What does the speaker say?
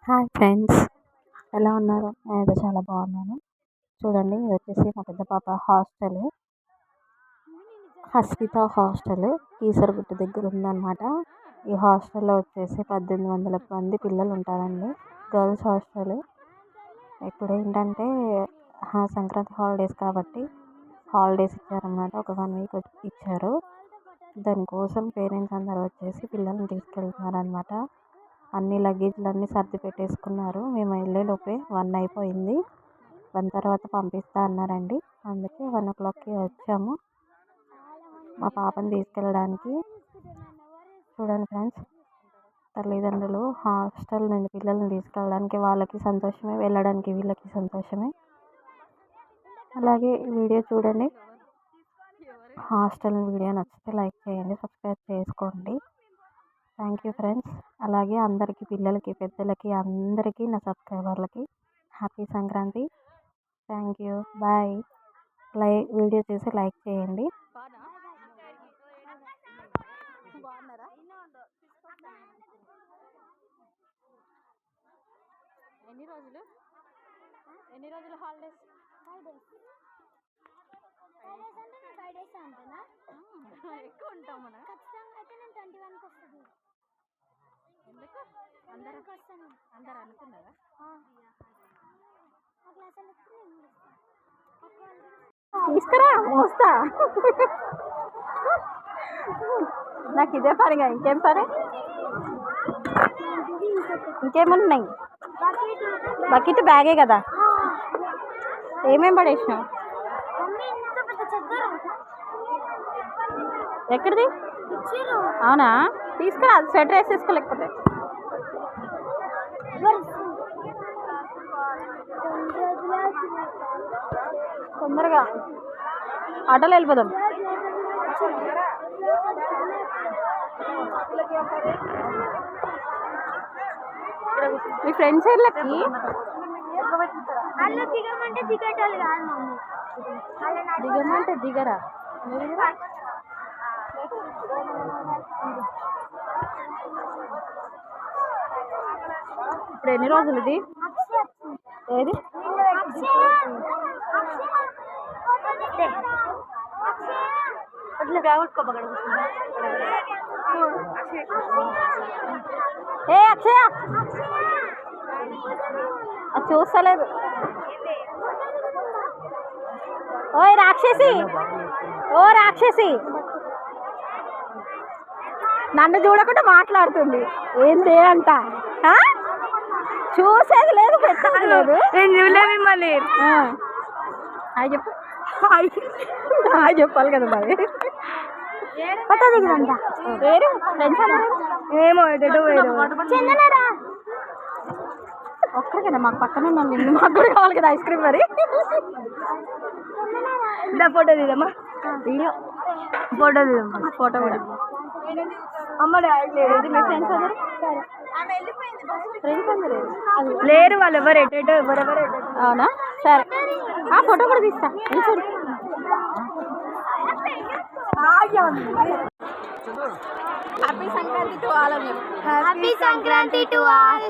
Hi friends, ఎలా ఉన్నారు? నేనైతే చాలా బాగున్నాను. చూడండి, ఇది వచ్చేసి మా పెద్ద పాప హాస్టల్, హస్విత హాస్టల్ కీసరగుట్ట దగ్గర ఉందన్నమాట. ఈ హాస్టల్లో వచ్చేసి 1800 మంది పిల్లలు ఉంటారండి. Girls hostel. ఇప్పుడు ఏంటంటే సంక్రాంతి హాలిడేస్ కాబట్టి హాలిడేస్ ఇచ్చారన్నమాట. ఒక 1 వీక్ ఇచ్చారు. దానికోసం పేరెంట్స్ అందరూ వచ్చేసి పిల్లల్ని తీసుకెళ్తున్నారనమాట. అన్ని లగేజ్లన్నీ సర్ది పెట్టేసుకున్నారు. మేము వెళ్ళేలోపే 1 అయిపోయింది. 1 తర్వాత పంపిస్తా అన్నారండి. అందుకే 1 o'clockకి వచ్చాము మా పాపని తీసుకెళ్ళడానికి. చూడండి ఫ్రెండ్స్, తల్లిదండ్రులు హాస్టల్ నుండి పిల్లల్ని తీసుకెళ్ళడానికి వాళ్ళకి సంతోషమే, వెళ్ళడానికి వీళ్ళకి సంతోషమే. అలాగే ఈ వీడియో చూడండి. హాస్టల్ వీడియో నచ్చితే లైక్ చేయండి, సబ్స్క్రైబ్ చేసుకోండి. Thank you friends. అలాగే అందరికీ, పిల్లలకి, పెద్దలకి, అందరికీ, నా సబ్స్క్రైబర్లకి happy Sankranti. Thank you, bye. Video చూసి లైక్ చేయండి. ఎన్ని రోజులు హాలిడేస్? 5 days అంటేనా? ఎక్కువ ఉంటాం మనం. ఖచ్చితంగా అయితే నేను 21కి వస్తుంది. ఎందుకు? అందరూ అనుకున్నారా? తీసుకురా, వస్తా. నాకు ఇదే పనిగా, ఇంకేం పని? ఇంకేమున్నాయి? బకెట్ బ్యాగే కదా. ఏమేం పడేసినావు? ఎక్కడిది? అవునా, తీసుకురా. స్వెటర్ వేసేసుకోలేకపోతే తొందరగా ఆటోలో వెళ్ళిపోదాం. మీ ఫ్రెండ్స్ వాళ్ళకి దిగమంటే దిగరా? ఇప్పుడు ఎన్ని రోజులు ఇది? ఏది? ఏ అక్షయ, అది చూస్తలేదు. ఓయ్ రాక్షసి, ఓ రాక్షసి, నన్ను చూడకుండా మాట్లాడుతుంది. ఏంటి అంట? చూసేది లేదు, పెట్టేది లేదు. నేను చూడలేదు మిమ్మల్ని. హాయ్ చెప్పు. హాయ్ చెప్పాలి కదా మరి. వేరు ఫ్రెండ్స్ ఏమో చెందనారా? ఒక్కరికేనా? మాకు పక్కన ఉన్నాను, మాకు కూడా కావాలి కదా ఐస్ క్రీమ్ మరి. ఫోటో తీదమ్మా, వీడియో ఫోటో తీదమ్మా. ఫోటో కూడా. అమ్మ ఇది మీ ఫ్రెండ్స్ అందరు? ఫ్రెండ్స్ అందరు లేరు, వాళ్ళు ఎవరు ఎటో ఎవరెవరు. అవునా, సరే. ఫోటో కూడా తీస్తా. Happy Sankranti to all. Happy Sankranti to all.